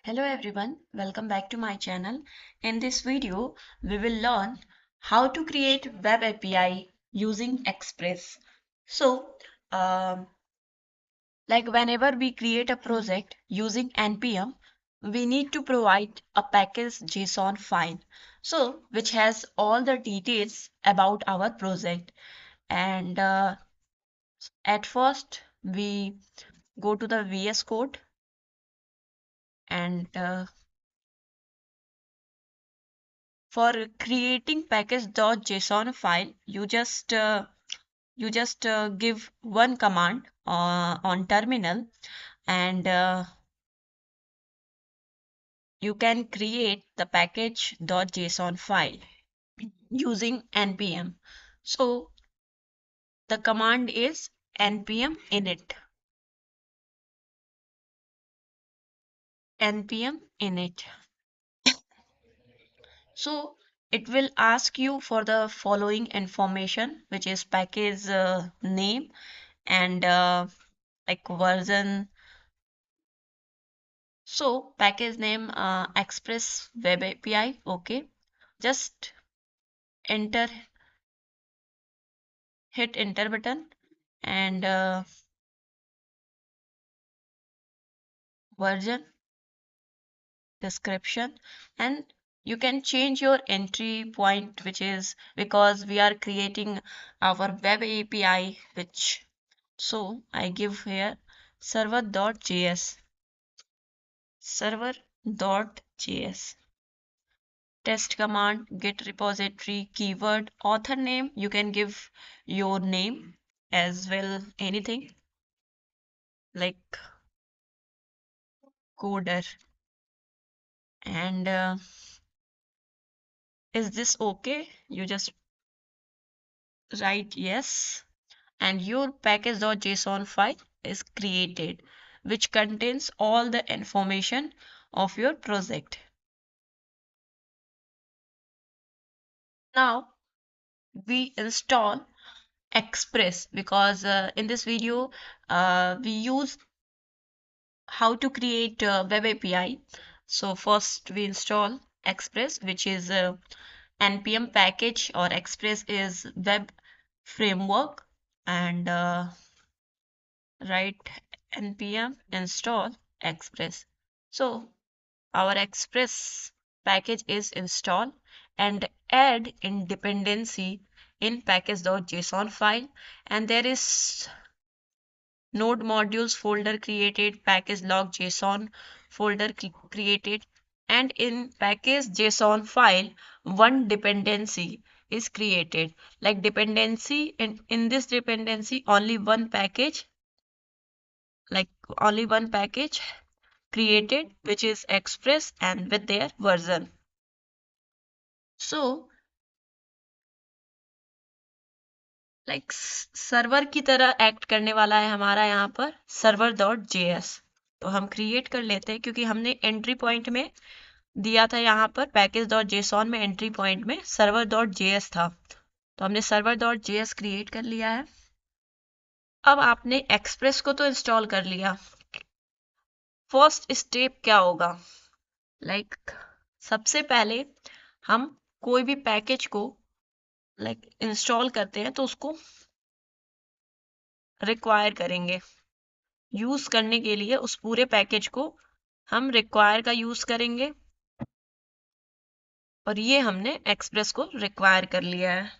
Hello everyone, welcome back to my channel. In this video, we will learn how to create web API using Express. So, um, like whenever we create a project using NPM, we need to provide a package JSON file. So, which has all the details about our project. And at first, we go to the VS Code and for creating package.json file, you just give one command on terminal, and you can create the package.json file using npm. So the command is npm init. So it will ask you for the following information, which is package name and like version. So package name Express Web API. Okay, just enter, hit enter button, and version, description, and you can change your entry point, which is because we are creating our web API, which, so I give here server.js, server.js. Test command, git repository, keyword, author name, you can give your name as well, anything like coder. And is this okay? You just write yes, and your package.json file is created, which contains all the information of your project. Now we install Express, because in this video we use how to create a web API. So first we install Express, which is a npm package, or Express is web framework, and write npm install Express. So our Express package is installed, and add in dependency in package.json file, and there is node modules folder created, package log json folder created, and in package json file one dependency is created. Like dependency, in this dependency only one package, like only one package created, which is Express and with their version. So like server की तरह act करने वाला है हमारा यहाँ पर server.js। तो हम क्रिएट कर लेते हैं, क्योंकि हमने एंट्री पॉइंट में दिया था, यहाँ पर package.json में एंट्री पॉइंट में server.js था, तो हमने server.js क्रिएट कर लिया है। अब आपने एक्सप्रेस को तो इंस्टॉल कर लिया, फर्स्ट स्टेप क्या होगा? लाइक सबसे पहले हम कोई भी पैकेज को इंस्टॉल करते हैं तो उसको रिक्वायर करेंगे। यूज करने के लिए उस पूरे पैकेज को हम रिक्वायर का यूज करेंगे, और ये हमने एक्सप्रेस को रिक्वायर कर लिया है।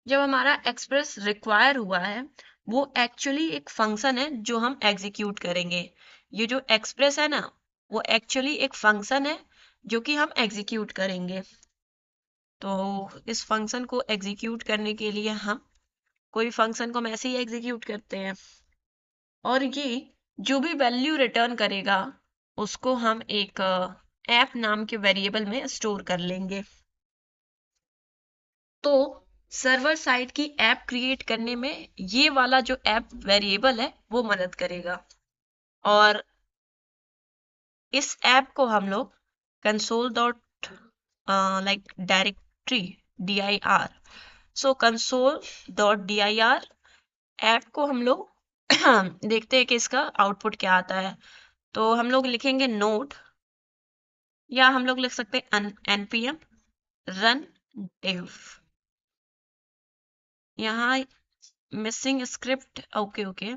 जब हमारा एक्सप्रेस रिक्वायर हुआ है, वो एक्चुअली एक फंक्शन है जो हम एग्जीक्यूट करेंगे। ये जो एक्सप्रेस है ना, वो एक्चुअली एक फंक्शन है जो कि हम एग्जीक्यूट करेंगे। तो इस फंक्शन को एग्जीक्यूट करने के लिए हम कोई फंक्शन को हम ऐसे ही एग्जीक्यूट करते हैं, और ये जो भी वैल्यू रिटर्न करेगा उसको हम एक ऐप नाम के वेरिएबल में स्टोर कर लेंगे। तो सर्वर साइड की ऐप क्रिएट करने में ये वाला जो ऐप वेरिएबल है वो मदद करेगा, और इस ऐप को हम लोग console dot like directory dir, सो कंसोल डॉट dir ऐप को हम लोग देखते हैं कि इसका आउटपुट क्या आता है। तो हम लोग लिखेंगे नोड या हम लोग लिख सकते हैं npm run div। यहाँ मिसिंग स्क्रिप्ट, ओके।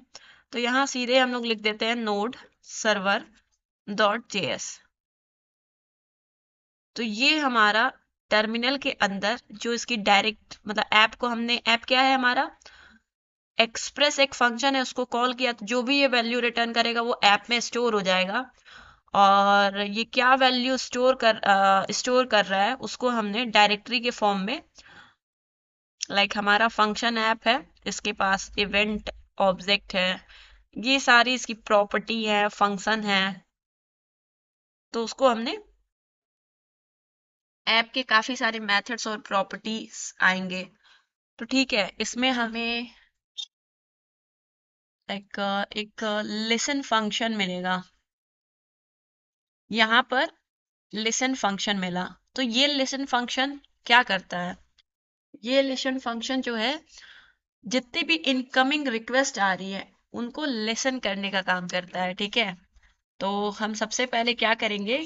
तो यहाँ सीधे हम लोग लिख देते हैं node server .js। तो ये हमारा टर्मिनल के अंदर जो इसकी डायरेक्ट मतलब ऐप को हमने, ऐप क्या है हमारा एक्सप्रेस, एक फंक्शन है, उसको कॉल किया तो जो भी ये वैल्यू रिटर्न करेगा वो ऐप में स्टोर हो जाएगा। और ये क्या वैल्यू स्टोर कर रहा है उसको हमने डायरेक्टरी के फॉर्म में, लाइक हमारा फंक्शन ऐप है, इसके पास इवेंट ऑब्जेक्ट है, ये सारी इसकी प्रॉपर्टी है, फंक्शन है, तो उसको हमने ऐप के काफी सारे मेथड्स और प्रॉपर्टीज आएंगे। तो ठीक है, इसमें हमें एक लिसन फंक्शन मिलेगा। यहाँ पर लिसन फंक्शन मिला, तो ये लिसन फंक्शन क्या करता है, ये लिसन फंक्शन जो है जितनी भी इनकमिंग रिक्वेस्ट आ रही है उनको लिसन करने का काम करता है। ठीक है, तो हम सबसे पहले क्या करेंगे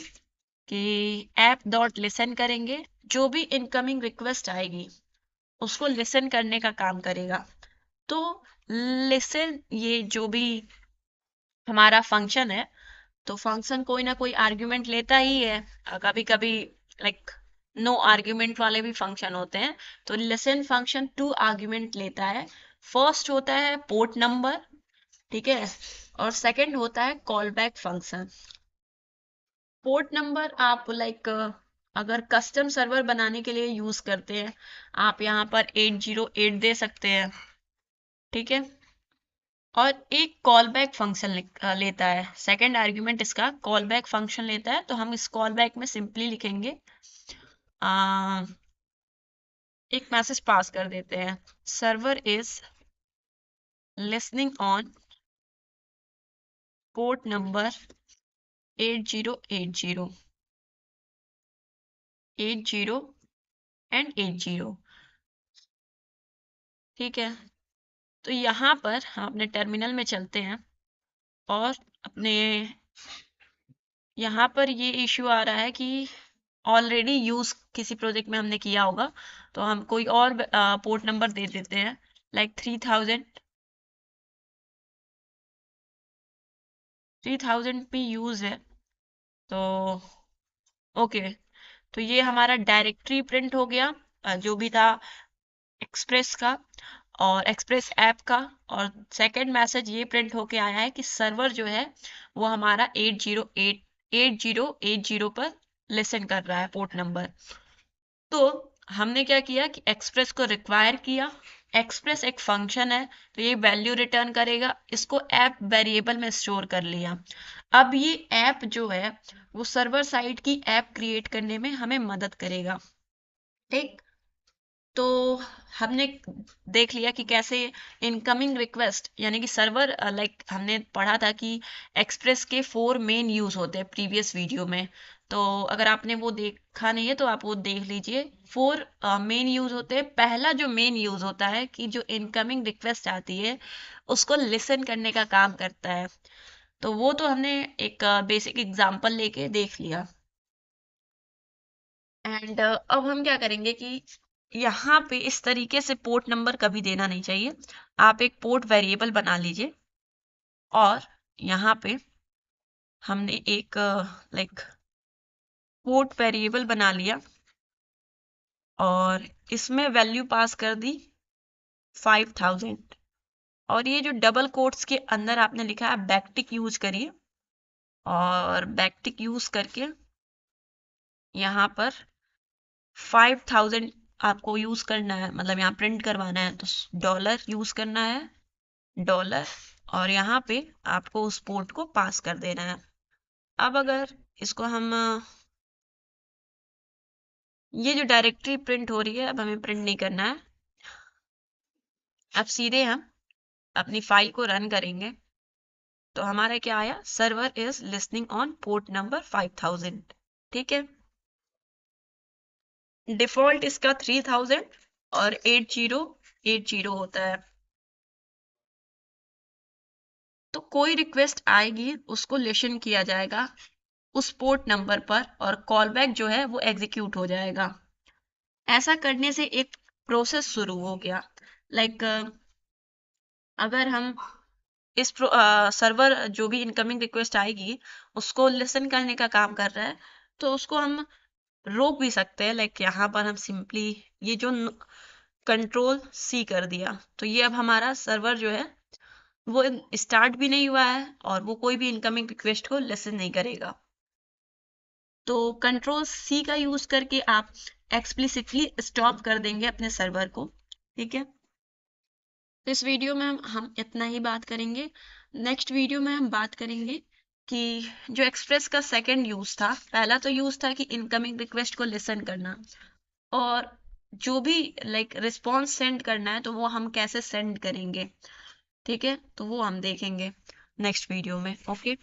कि ऐप डॉट लिसन करेंगे, जो भी इनकमिंग रिक्वेस्ट आएगी उसको लिसन करने का काम करेगा। तो लिसन ये जो भी हमारा फंक्शन है, तो फंक्शन कोई ना कोई आर्ग्यूमेंट लेता ही है। कभी कभी लाइक नो आर्ग्यूमेंट वाले भी फंक्शन होते हैं। तो लिसन फंक्शन 2 आर्ग्यूमेंट लेता है। फर्स्ट होता है पोर्ट नंबर, ठीक है, और सेकंड होता है call back function. Port number आप लाइक अगर कस्टम सर्वर बनाने के लिए यूज करते हैं, आप यहाँ पर 808 दे सकते हैं। ठीक है, और एक कॉल बैक फंक्शन लेता है, सेकंड आर्ग्यूमेंट इसका कॉल बैक फंक्शन लेता है। तो हम इस कॉल बैक में सिंपली लिखेंगे एक मैसेज पास कर देते हैं, server is listening on port number 8080 80 and 80। ठीक है, तो यहाँ पर हम अपने टर्मिनल में चलते हैं और अपने यहाँ पर ये इश्यू आ रहा है कि ऑलरेडी यूज किसी प्रोजेक्ट में हमने किया होगा, तो हम कोई और पोर्ट नंबर दे देते हैं, लाइक 3000 पे यूज है। तो ओके, तो ये हमारा डायरेक्टरी प्रिंट हो गया, जो भी था एक्सप्रेस का और एक्सप्रेस ऐप का। और सेकंड मैसेज ये प्रिंट होके आया है कि सर्वर जो है वो हमारा 8080 पर लिसन कर रहा है पोर्ट नंबर। तो हमने क्या किया कि एक्सप्रेस को रिक्वायर किया, एक्सप्रेस एक फंक्शन है तो ये वैल्यू रिटर्न करेगा, इसको ऐप वेरिएबल में स्टोर कर लिया। अब ये ऐप जो है वो सर्वर साइड की ऐप क्रिएट करने में हमें मदद करेगा। ठीक, तो हमने देख लिया कि कैसे इनकमिंग रिक्वेस्ट यानी कि सर्वर लाइक हमने पढ़ा था कि एक्सप्रेस के 4 मेन यूज होते हैं प्रीवियस वीडियो में। तो अगर आपने वो देखा नहीं है तो आप वो देख लीजिए। 4 मेन यूज होते हैं। पहला जो मेन यूज होता है कि जो इनकमिंग रिक्वेस्ट आती है उसको लिसन करने का काम करता है। तो वो तो हमने एक बेसिक एग्जांपल लेके देख लिया। एंड अब हम क्या करेंगे कि यहाँ पे इस तरीके से पोर्ट नंबर कभी देना नहीं चाहिए। आप एक पोर्ट वेरिएबल बना लीजिए और यहाँ पे हमने एक लाइक पोर्ट वेरिएबल बना लिया और इसमें वैल्यू पास कर दी 5000। और ये जो डबल कोट्स के अंदर आपने लिखा है बैकटिक यूज करिए, और बैकटिक यूज करके यहाँ पर 5000 आपको यूज करना है, मतलब यहाँ प्रिंट करवाना है तो डॉलर यूज करना है, डॉलर, और यहाँ पे आपको उस पोर्ट को पास कर देना है। अब अगर इसको हम ये जो डायरेक्टरी प्रिंट हो रही है अब हमें प्रिंट नहीं करना है। अब सीधे हम अपनी फाइल को रन करेंगे तो हमारा क्या आया, server is listening on port number 5000। ठीक है, डिफॉल्ट इसका 3000 और 8080 होता है। तो कोई रिक्वेस्ट आएगी उसको लिसन किया जाएगा उस पोर्ट नंबर पर और कॉल बैक जो है वो एग्जीक्यूट हो जाएगा। ऐसा करने से एक प्रोसेस शुरू हो गया। लाइक अगर हम इस सर्वर जो भी इनकमिंग रिक्वेस्ट आएगी उसको लिसन करने का काम कर रहा है, तो उसको हम रोक भी सकते हैं। लाइक यहाँ पर हम सिंपली ये जो कंट्रोल सी कर दिया, तो ये अब हमारा सर्वर जो है वो स्टार्ट भी नहीं हुआ है और वो कोई भी इनकमिंग रिक्वेस्ट को लिसन नहीं करेगा। तो कंट्रोल सी का यूज करके आप एक्सप्लिसिटली स्टॉप कर देंगे अपने सर्वर को। ठीक है, तो इस वीडियो में हम इतना ही बात करेंगे। नेक्स्ट वीडियो में हम बात करेंगे कि जो एक्सप्रेस का सेकंड यूज था, पहला तो यूज था कि इनकमिंग रिक्वेस्ट को लिसन करना, और जो भी लाइक रिस्पॉन्स सेंड करना है तो वो हम कैसे सेंड करेंगे। ठीक है, तो वो हम देखेंगे नेक्स्ट वीडियो में। ओके।